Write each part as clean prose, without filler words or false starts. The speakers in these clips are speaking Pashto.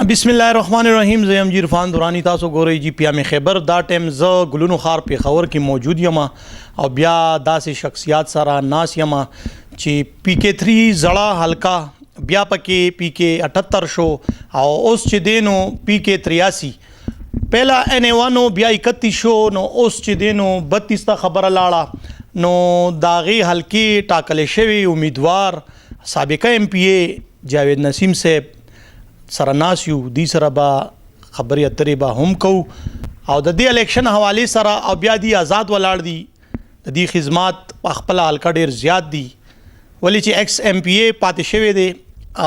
بسم الله الرحمن الرحیم. زه یم عرفان دورانی. تاسو ګورئ جی پیام خیبر. دا ټیم زه ګلونو ښار پېښور کې موجود یم او بیا داسې شخصیات سره ناس یم چې پی کې 3 زړه حلقه بیا پکې پی کې 78 شو او اوس چې دی نو پی کې 83 پهلا NA1 بیا 31 شو نو اوس چې دی نو 32 ته خبره لاړه نو داغې حلقې ټاکلې شوي امیدوار سابقه MPA جاوید نسیم صاحب سره ناس یو دی سره به خبرې اترې به هم کوو او د دې الیکشن حوالې سره او بیا دی آزاد ولاړ دي د دې خدمات په خپل حلقه ډېر زیات دي ولې چې ایکس MPA پاتې شوی دی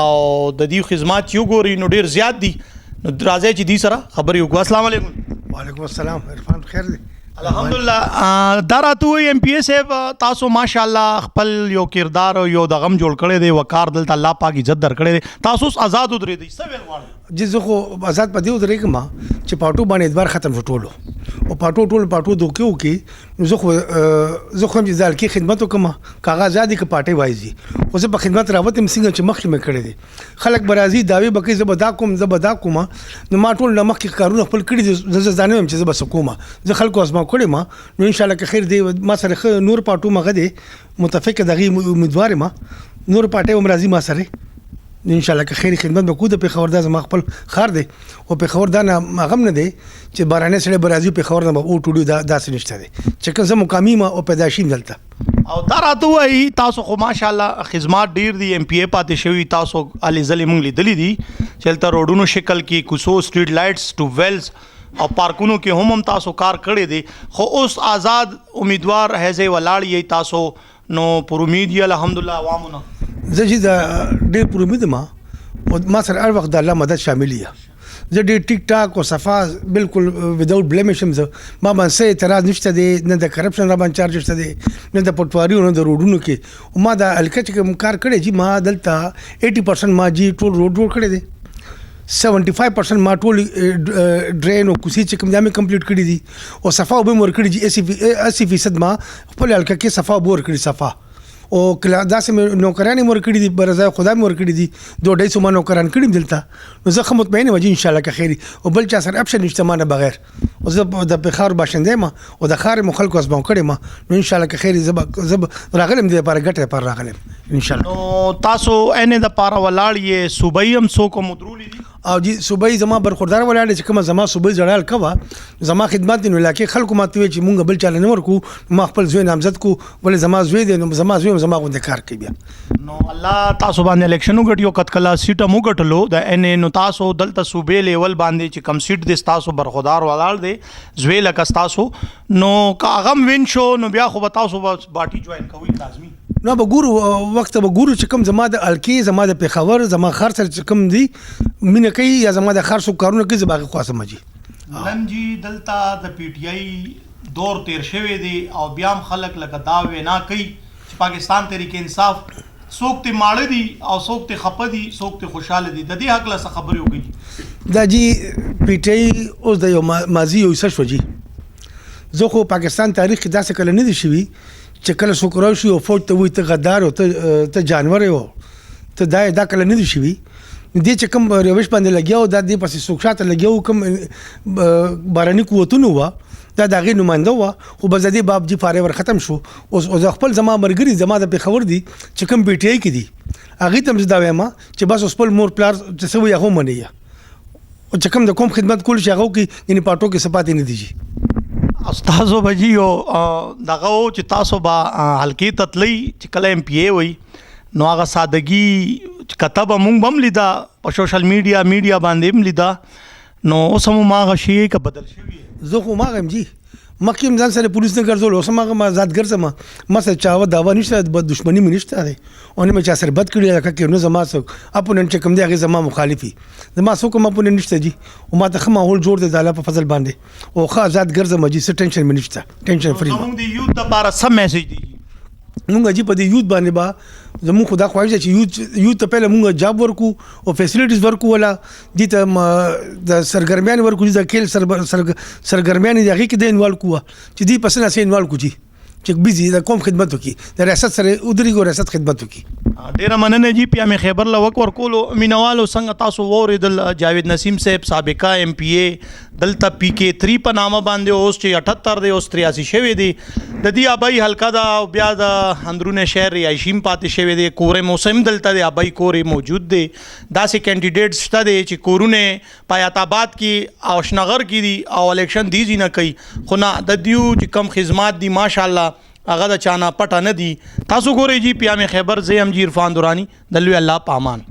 او د دې خدمات یو ګوري نو ډېر زیات دي نو راځي چې دی سره خبرې وکړو. السلام علیکم. وعلیکم السلام. عرفان خیر دی الحمدلله. دا راته MPA صاحب تاسو ماشاءالله خپل یو کردار او یو د غم جوړ کړی دی وقار دلته الله پاک عزت درکړی دی تاسو آزاد ودرې دی څه ویل غواړئ؟ جی زه خو آزاد پدې ودرېږم چې پاټو باندې اعتبار ختم شو ټولو او پاټو دوکې وکي نو زه خو هم چې ځل کې خدمت وکم کاغذ ازادي کې پاټي وایي خو زه په خدمت راوتم څنګه چې مخکې مې کړی دي خلک برازي داوی بکې زبدا کوم نو ما ټول مخکې کارونه خپل کړی دي زه ځانم چې زه بس کوم زه خلکو ازما کړی ما نو ان شاء الله که خیر دی ما سره نور پاټو مغه دي متفق دغه امیدوار ما نور پاټي امرازي ما سره ان شاء الله که خیر خدمت وکړو د پیښور د زما خپل خار دی او پیښور دا نه غم نه دی چې بارانه سره برازي پیښور نه او ټوډو داسې نشته دی چې کوم مقامی ما او پیدایشي دلته او دا راته وایي تاسو خو ماشاءالله خدمات ډیر دي MPA پاتې شوی تاسو علي زلي مونږ لیدلی دي چلته روډونو شکل کې کوسو سټریټ لایټس ټو ویلز او پارکونو کې هم تاسو کار کړی دی خو اوس آزاد امیدوار هزه ولاړ یی تاسو نو پر امید یې الحمدلله عوامونه زه چې دا ډېر پر امید ما او ما سره هر وخت د الله مدد شامل یم زه ډېر ټیک ټاک او صفا بالکل وداوت بلیمیش هم زه ما باندې اعتراض نشته دی نه د کرپشن را باندې چارج شته دی نه د پټواري نه د روډونو کې او ما د الکه چې کار کړی چې ما دلته 80% ما جی ټول روډ کړی دی 75% ما ټول ډرین او کوسي چې کوم ځامې کمپلیټ کړی دي او صفا به مور کړی دي 80% ما خپل الکه کې صفا بور کړی صفا او کله داسې نوکرانی مور کړی دي برزای خدای مور کړی دي 250 نوکران کړی دلته نو زه خو مطمئن یم ان شاء الله که خیری او بل چا سره اپشن نشته مانه بغیر او زه د بخار باشنده ما او د خار مخالکو اسبم کړی ما نو ان شاء الله که خیری زب راغلم دې لپاره ګټه پر راغلم ان شاء الله. نو تاسو انه د پاره ولاړ یې صوبای هم سو کوم درولې دي او جی صوبای زما برخوردار ولاړ چې کوم زما صوبای جړال کوا زما خدمت نو لکه خلکو ماته چې مونږ بل چاله نه ورکو ما خپل زوی نامزد کو ول زما زوی دی نو زما زوی زما غونډه کار کوي بیا نو الله تاسو باندې الیکشن وګټیو کتکلا سیټه مو ګټلو د NA نو تاسو دلته صوبې لیول باندې چې کم سیټ د تاسو برخوردار ولاړ دی زوی لکه تاسو نو کاغم وین شو نو بیا خو تاسو باټي جوائن کوي لازمي نو به ګورو وخت به ګورو چې کوم زما د الکی زما د پیښور زما خر سره کوم دی مینه کوي یا زما د خر سو کارونه کوي زما خاصه مجي نن جی دلته د PTI دور تیر شوی دی او بیا خلک لکه دا وینا کوي چې پاکستان تحریک انصاف څوک ته ماړه دي او څوک ته خپه دي څوک ته خوشاله دي د دې حق له خبرې وکړي دا جی PTI اوس د یو ماضي یو څه شو جی زه خو پاکستان تاریخ کې داسې کله نه دي شوی چې کله څوک راشي او فوج ته وي ته غدار او ته جانور یو ته دا کله نه دي شوی دې چې کوم روش باندې لګیاو دا دې پسې سوکشاته لګیاو کوم باراني قوتونه وا دا دغه نماینده وا خو بزدي باب جی فارې ور ختم شو او خپل زما مرګري زما د پیښور دي چې کوم PTI کې دي هغه تم زدا وایم چې بس خپل مور پلار چې سوي هغه منی او چې کوم د کوم خدمت کول شي هغه کې یعنی پاټو کې سپاتې نه دي استادو بجی او دغه چې تاسو با حلقې تتلی چې کله MPA وي نو هغه سادهګي کتابه مونږ بم لیدا په سوشل میډیا باندې هم لیدا نو اوس هم ما شي ک بدل شوی زه خو ما غم جی مخکې ځان سره پولیس نه ګرځول اوس ما ذات ګرځم ما سره چاوه داوا نشته د دښمنی مې نشته دی او نه مې چا سره بد کړی لکه کې نو زما څوک اپوننټ چې کوم دی هغه زما مخالفي زما څوک هم اپوننټ نشته جی او ما ته خمه هول جوړ دی د الله په فضل باندې او ښه ذات ګرځم جی څه ټینشن مې نشته ټینشن فری موږ دی یوت لپاره سم میسج دی مونږ جی په دې یوت باندې با زموږ خدا خواهش چې یوت ته پهله مونږ جاب ورکو او فیسیلیټیز ورکو ولا دي ته د سرګرمیان ورکو د کېل سرګرمیان دغه کې د انوال کوه چې دی پسنه سي انوال کو جی چې بيزي د کوم خدمت وکي د ریاست سره ودري ګو ریاست خدمت وکي ډیره مننه جی پیام خیبر لوک ورکولو مینوالو څنګه تاسو ووریدل جاوید نسیم صاحب سابقه ایم پی ای دلته پی کې 3 په نامه باندې اوس چې 78 دی اوس 83 شوی دی د دې آبای حلقه دا او بیا د اندرونه شهر رهایشیم پاتې شوی دی کورې موسم دلته دی آبای کورې موجود دی داسې کینډیډیټس شته دی چې کورونه پایات آباد کې او شنغر کې دي او الیکشن دیزی نه کوي خو نه د دیو چې کم خدمات دي ماشاءالله هغه د چانا پټه نه دي تاسو ګورئ جی پیام خیبر زه ام جی عرفان دورانی د لوی الله پامان